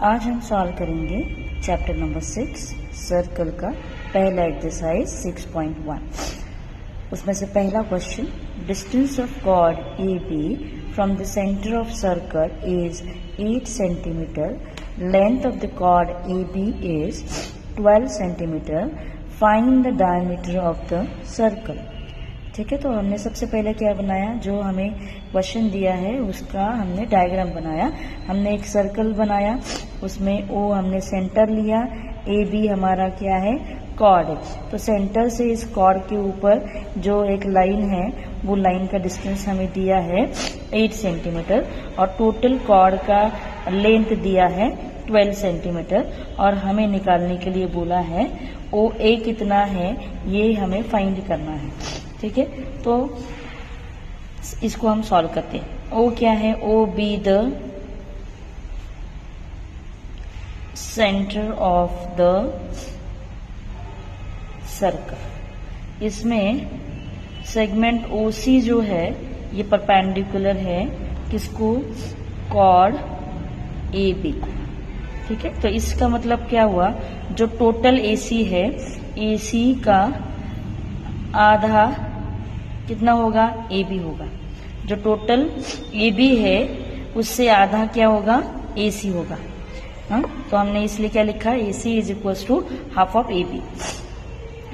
आज हम सॉल्व करेंगे चैप्टर नंबर 6 सर्कल का पहला एक्सरसाइज 6.1। उसमें से पहला question, distance of chord A B from the centre of circle is 8 centimetre, length of the chord A B is 12 centimetre, find the diameter of the circle. ठीक है, तो हमने सबसे पहले क्या बनाया, जो हमें क्वेश्चन दिया है उसका हमने डायग्राम बनाया। हमने एक सर्कल बनाया, उसमें ओ हमने सेंटर लिया, ए बी हमारा क्या है, कॉर्ड है। तो सेंटर से इस कॉर्ड के ऊपर जो एक लाइन है, वो लाइन का डिस्टेंस हमें दिया है 8 सेंटीमीटर और टोटल कॉर्ड का लेंथ दिया है 12 सेंटीमीटर और हमें निकालने के लिए बोला है ओ ए कितना है, ये हमें फाइंड करना है। ठीक है, तो इसको हम सॉल्व करते हैं। ओ क्या है, O B the centre of the circle. इसमें सेगमेंट ओ सी जो है ये परपेंडिकुलर है किसको, कॉर्ड ए बी को। ठीक है, तो इसका मतलब क्या हुआ, जो टोटल ए सी है, ए सी का आधा कितना होगा, ए बी होगा। जो टोटल ए बी है उससे आधा क्या होगा, ए सी होगा। हाँ, तो हमने इसलिए क्या लिखा, A C is equals to half of A B.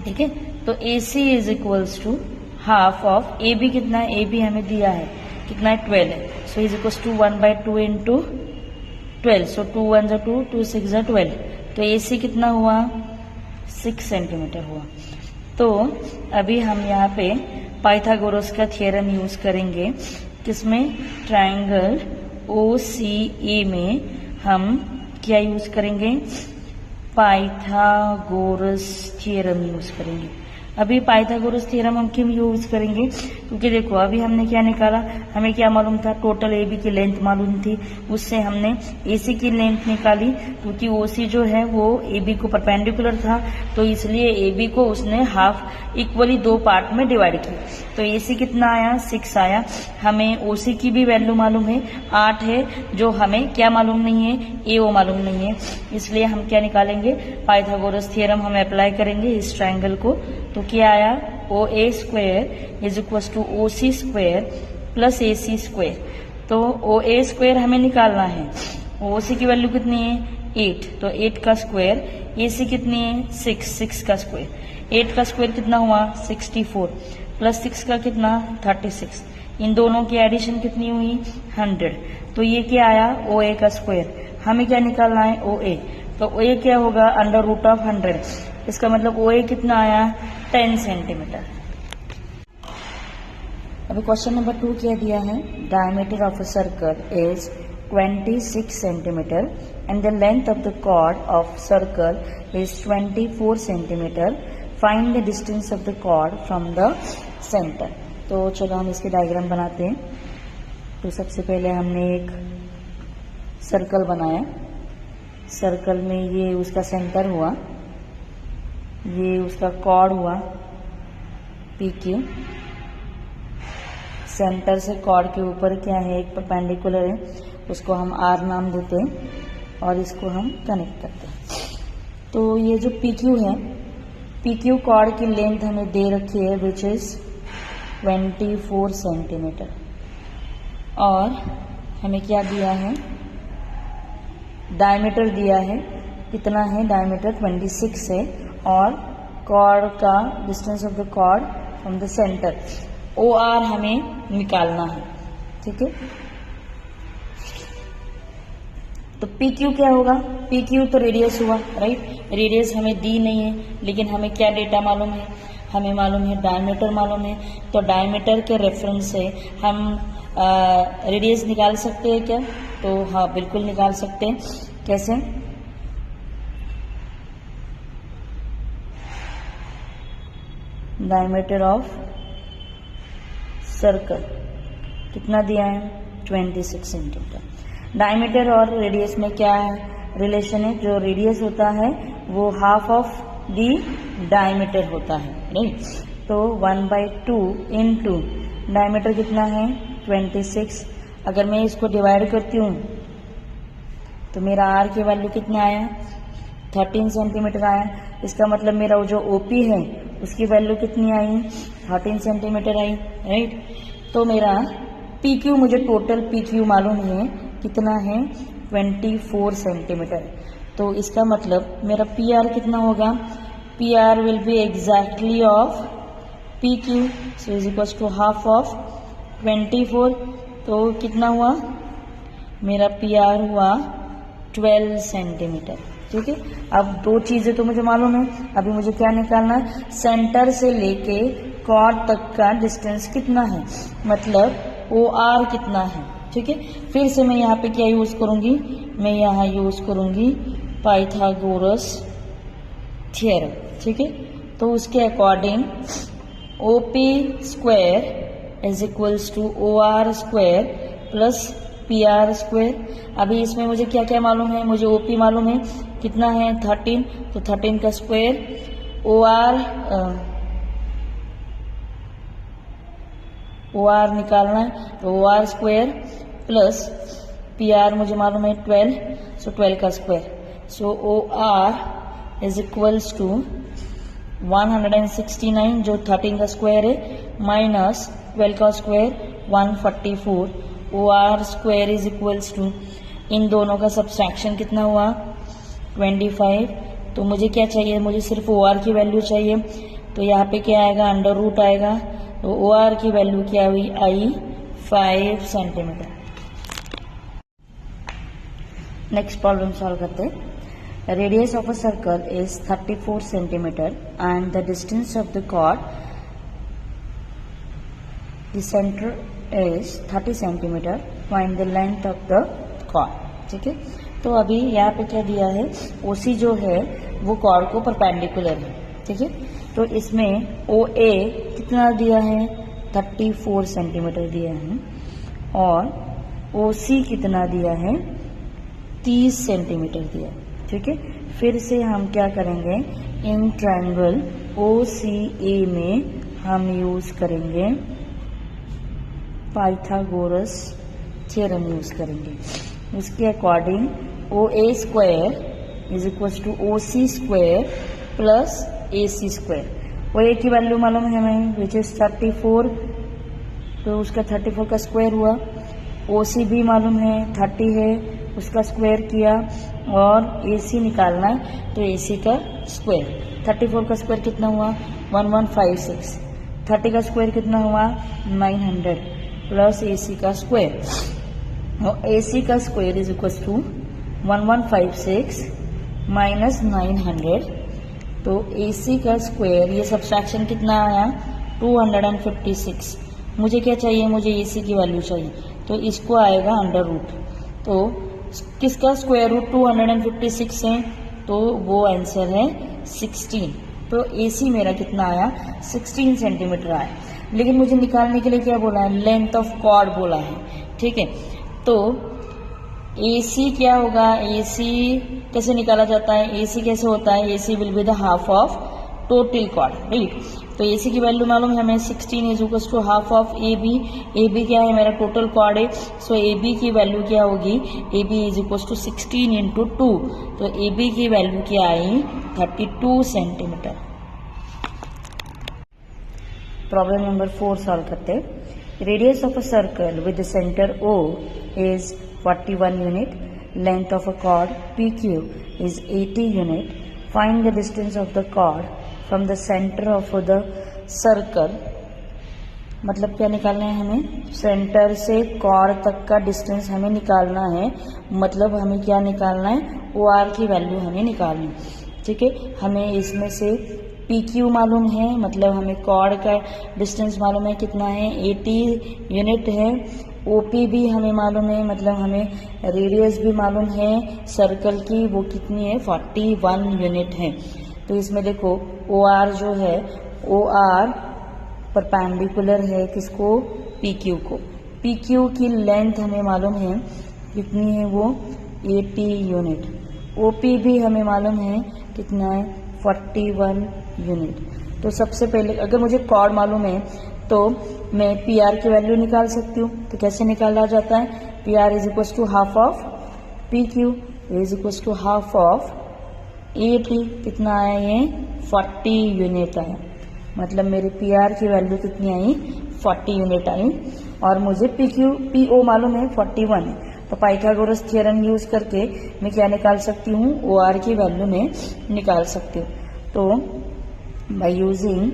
ठीक है, तो A C is equals to half of A B कितना है, ए बी हमें दिया है कितना है, 12 है। So is equals to 1/2 into 12। So 2 1 जा 2, 2 6 जा 12। तो ए सी कितना हुआ, 6 सेंटीमीटर हुआ। तो अभी हम यहाँ पे पाइथागोरस का थ्योरम यूज करेंगे, किसमें, ट्रायंगल ओ सी ए में हम क्या यूज करेंगे, पाइथागोरस थ्योरम यूज करेंगे। अभी पाइथागोरस थ्योरम हम क्यों यूज करेंगे, क्योंकि देखो अभी हमने क्या निकाला, हमें क्या मालूम था, टोटल ए बी की लेंथ मालूम थी, उससे हमने ए सी की लेंथ निकाली, क्योंकि ओ सी जो है वो ए बी को परपेंडिकुलर था, तो इसलिए ए बी को उसने हाफ इक्वली 2 पार्ट में डिवाइड किया। तो ए सी कितना आया, 6 आया। हमें ओ सी की भी वैल्यू मालूम है 8 है, जो हमें क्या मालूम नहीं है, ए ओ मालूम नहीं है, इसलिए हम क्या निकालेंगे, पाइथागोरस थ्योरम हम अप्लाई करेंगे इस ट्रायंगल को। तो क्या आया, O A square is equal to O C square plus A C square. तो ओ ए स्क्वायर हमें निकालना है, ओ सी की वैल्यू कितनी है, 8, तो 8 का स्क्वायर, ए सी कितनी है, 6 का स्क्वायर। 8 का स्क्वायर कितना हुआ, 64 प्लस 6 का कितना, 36। इन दोनों की एडिशन कितनी हुई, 100। तो ये क्या आया, ओ ए का स्क्वायर। हमें क्या निकालना है, ओ ए। तो ओ ए क्या होगा, अंडर रूट ऑफ 100। इसका मतलब ओ ए कितना आया, 10 सेंटीमीटर। अभी क्वेश्चन नंबर 2 क्या दिया है, diameter of a circle is 26 centimetre and the length of the chord of circle is 24 centimetre, find the distance of the chord from the centre. तो चलो हम इसके डायग्राम बनाते हैं। तो सबसे पहले हमने एक सर्कल बनाया, सर्कल में ये उसका सेंटर हुआ, ये उसका कॉर्ड हुआ पी क्यू। सेंटर से कॉर्ड के ऊपर क्या है, एक परपेंडिकुलर है, उसको हम आर नाम देते हैं और इसको हम कनेक्ट करते हैं। तो ये जो पी क्यू है, पी क्यू कॉर्ड की लेंथ हमें दे रखी है विच इज 24 सेंटीमीटर और हमें क्या दिया है, डायमीटर दिया है, कितना है, डायमीटर 26 है और कॉर्ड का distance of the chord from the centre O R हमें निकालना है। ठीक है, तो पी क्यू क्या होगा, पी क्यू तो रेडियस हुआ, राइट। रेडियस हमें दी नहीं है, लेकिन हमें क्या डेटा मालूम है, हमें मालूम है डायमीटर मालूम है। तो डायमीटर के रेफरेंस से हम रेडियस निकाल सकते हैं क्या, तो हाँ बिल्कुल निकाल सकते हैं। कैसे, डायमीटर ऑफ सर्कल कितना दिया है, 26 सेंटीमीटर। डायमीटर और रेडियस में क्या है, रिलेशन है, जो रेडियस होता है वो हाफ ऑफ दी डायमीटर होता है, राइट। तो 1/2 इंटू डायमीटर कितना है, 26। अगर मैं इसको डिवाइड करती हूँ तो मेरा आर की वैल्यू कितना आया, 13 सेंटीमीटर आया। इसका मतलब मेरा जो ओपी है उसकी वैल्यू कितनी आई, 13 सेंटीमीटर आई, राइट। तो मेरा पी क्यू, मुझे टोटल पी क्यू मालूम है कितना है, 24 सेंटीमीटर। तो इसका मतलब मेरा पी आर कितना होगा, P R will be exactly of P Q, so is equal to half of 24। तो कितना हुआ, मेरा पी आर हुआ 12 सेंटीमीटर, ठीक है। अब दो चीजें तो मुझे मालूम है, अभी मुझे क्या निकालना है, सेंटर से लेके कॉर्ड तक का डिस्टेंस कितना है, मतलब ओ आर कितना है, ठीक है। फिर से मैं यहाँ पे क्या यूज करूंगी, मैं यहाँ यूज करूंगी पाइथागोरस थ्योरम, ठीक है। तो उसके according O P square is equals to O R square plus P R square. अभी इसमें मुझे क्या क्या मालूम है, मुझे ओपी मालूम है कितना है 13, तो 13 का स्क्वायर, ओ आर निकालना है तो O R square plus P R मुझे मालूम है 12, सो 12 का square, so O R is equals to 169 जो 13 का स्क्वायर है माइनस 12 का square 144, O R square is equals to, इन दोनों का सब्सट्रैक्शन कितना हुआ 25। तो मुझे क्या चाहिए, मुझे सिर्फ ओ आर की वैल्यू चाहिए, तो यहाँ पे क्या आएगा, अंडर रूट आएगा, तो ओ आर की वैल्यू क्या हुई, आई 5 सेंटीमीटर। नेक्स्ट प्रॉब्लम सॉल्व करते हैं। Radius of a circle is 34 centimetre and the distance of the chord, the centre is 30 centimetre, find the length of the chord, ठीक है। तो अभी यहाँ पे क्या दिया है, ओसी जो है वो कॉर्ड को परपेंडिकुलर है, ठीक है। तो इसमें ओ ए कितना दिया है, 34 सेंटीमीटर दिया है, और ओ सी कितना दिया है, 30 सेंटीमीटर दिया है, ठीक है। फिर से हम क्या करेंगे, इन ट्रायंगल ओ सी ए में हम यूज करेंगे पाइथागोरस थ्योरम यूज करेंगे। उसके according O A square is equal to O C square plus A C square. O A की वैल्यू मालूम है हमें विच इज 34, तो उसका 34 का स्क्वायर हुआ। ओ सी भी मालूम है 30 है, उसका स्क्वायर किया, और ए सी निकालना है तो ए सी का स्क्वायर, 34 का स्क्वायर कितना हुआ 1156, 30 का स्क्वायर कितना हुआ 900 प्लस ए सी का स्क्वायर, और ए सी का square is equal to 1156 minus 900, तो ए सी का स्क्वायर, ये सब्सट्रैक्शन कितना आया 256। मुझे क्या चाहिए, मुझे ए सी की वैल्यू चाहिए, तो इसको आएगा अंडर रूट, तो किसका स्क्वायर रूट 256 है, तो वो आंसर है 16। तो ए सी मेरा कितना आया 16 सेंटीमीटर आया। लेकिन मुझे निकालने के लिए क्या बोला है, लेंथ ऑफ कॉर्ड बोला है, ठीक है। तो ए सी क्या होगा, ए सी कैसे निकाला जाता है, ए सी कैसे होता है, A C will be the half of total chord, right. तो ए सी की वैल्यू मालूम है हमें 16 is equal to half of A B. A B क्या है, मेरा टोटल कॉर्ड है, सो ए बी की वैल्यू क्या होगी, A B is equal to 16 into 2, तो ए बी की वैल्यू क्या आई 32 सेंटीमीटर। प्रॉब्लम नंबर 4 सॉल्व करते हैं। Radius of a circle with the centre O is 41 unit, length of a chord PQ is 80 unit, find the distance of the chord from the center of the circle। मतलब क्या निकालना है हमें, centre से cord तक का distance हमें निकालना है, मतलब हमें क्या निकालना है, ओ आर की वैल्यू हमें निकालनी है, ठीक है। हमें इसमें से पी क्यू मालूम है, मतलब हमें कॉर्ड का डिस्टेंस मालूम है कितना है 80 यूनिट है। ओपी भी हमें मालूम है, मतलब हमें रेडियस भी मालूम है सर्कल की, वो कितनी है 41 यूनिट है। तो इसमें देखो ओ आर जो है, ओ आर परपेंडिकुलर है किसको, पी क्यू को। पी क्यू की लेंथ हमें मालूम है कितनी है, वो 80 यूनिट। ओपी भी हमें मालूम है कितना है 41 यूनिट। तो सबसे पहले अगर मुझे कॉर्ड मालूम है तो मैं पी आर की वैल्यू निकाल सकती हूँ। तो कैसे निकाला जाता है, P R is equal to half of P Q. Is equal to half of 80, कितना आया ये 40 यूनिट आया, मतलब मेरे PR की वैल्यू कितनी आई 40 यूनिट आई, और मुझे PO मालूम है 41 है, तो पाइथागोरस थ्योरम यूज करके मैं क्या निकाल सकती हूँ, OR की वैल्यू में निकाल सकती हूँ। तो बाय यूजिंग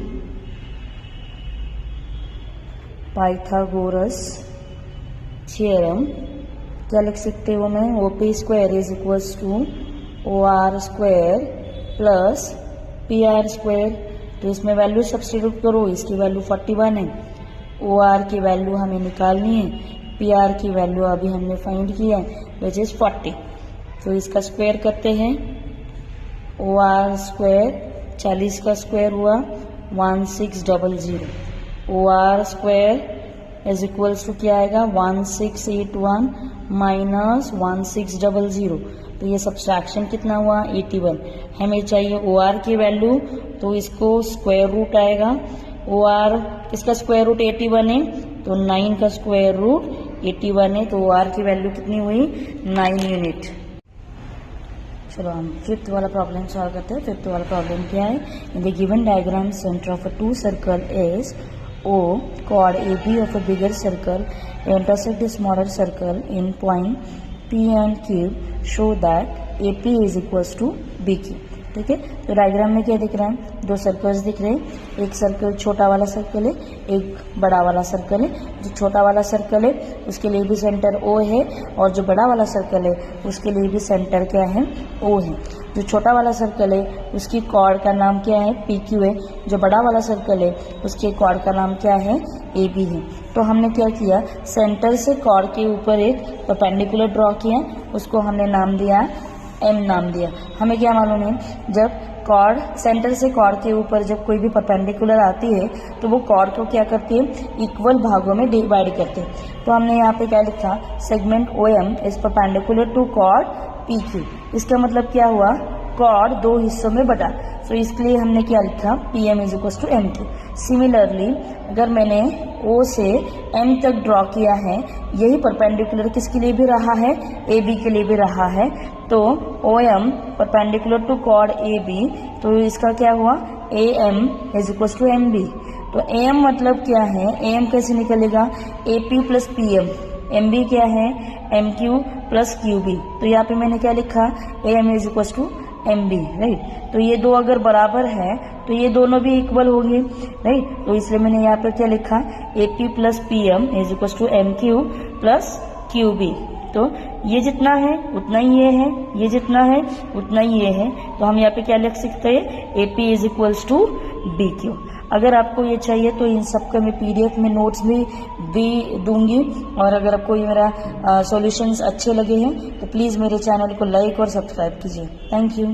पाइथागोरस थ्योरम क्या लिख सकते हो मैं, OP square is equal to OR square plus PR square. तो इसमें वैल्यू सब्स्टिट्यूट करो, इसकी वैल्यू 41 है, OR की वैल्यू हमें निकालनी है, PR की वैल्यू अभी हमने फाइंड किया है विच इज 40। तो इसका स्क्वायर करते हैं, OR स्क्वायर 40 का स्क्वायर हुआ 1600, OR square is equal to क्या आएगा 1681 माइनस 1600, तो ये सब्सट्रैक्शन कितना हुआ 81। हमें चाहिए OR की वैल्यू, तो इसको स्क्वायर रूट आएगा, OR इसका स्क्वायर रूट 81 है, तो 9 का स्क्वायर रूट 81 है, तो OR की वैल्यू कितनी हुई 9 यूनिट। चलो हम फिफ्थ वाला प्रॉब्लम सॉल्व करते हैं। फिफ्थ वाला प्रॉब्लम क्या है, in the given diagram centre of a 2 circle is O, chord AB of a bigger circle intersect the smaller circle in point P and Q, show that AP is equals to BQ। ठीक है, तो diagram में क्या दिख रहा है, 2 circles दिख रहे हैं, एक सर्कल छोटा वाला सर्कल है, एक बड़ा वाला सर्कल है। जो छोटा वाला सर्कल है उसके लिए भी सेंटर O है, और जो बड़ा वाला सर्कल है उसके लिए भी सेंटर क्या है O है। जो छोटा वाला सर्कल है उसकी कॉर्ड का नाम क्या है PQ है, जो बड़ा वाला सर्कल है उसके कॉर्ड का नाम क्या है AB है। तो हमने क्या किया, सेंटर से कॉर्ड के ऊपर एक परपेंडिकुलर ड्रॉ किया, उसको हमने नाम दिया M नाम दिया। हमें क्या मालूम है, जब कॉर्ड सेंटर से कॉर्ड के ऊपर जब कोई भी परपेंडिकुलर आती है तो वो कॉर्ड को क्या करती है, इक्वल भागों में डिवाइड करते हैं। तो हमने यहाँ पे क्या लिखा, segment OM is perpendicular to chord PQ। इसका मतलब क्या हुआ, कॉर्ड 2 हिस्सों में बटा, तो इसके लिए हमने क्या लिखा, PM is equal to MQ। Similarly अगर मैंने O से M तक ड्रॉ किया है, यही परपेंडिकुलर किसके लिए भी रहा है, AB के लिए भी रहा है, तो OM perpendicular to chord AB, तो इसका क्या हुआ AM is equal to MB। तो AM मतलब क्या है, AM कैसे निकलेगा, AP प्लस PM, MB क्या है MQ प्लस QB। तो यहाँ पे मैंने क्या लिखा, AM is equal to MB, right. तो ये 2 अगर बराबर है तो ये दोनों भी इक्वल होंगे, राइट। तो इसलिए मैंने यहाँ पे क्या लिखा, AP plus PM is equal to MQ plus QB। तो ये जितना है उतना ही ये है, ये जितना है उतना ही ये है, तो हम यहाँ पे क्या लिख सकते हैं, AP is equal to BQ। अगर आपको ये चाहिए तो इन सब का मैं PDF में नोट्स भी दूंगी, और अगर आपको ये मेरा सॉल्यूशंस अच्छे लगे हैं तो प्लीज़ मेरे चैनल को लाइक और सब्सक्राइब कीजिए। Thank you.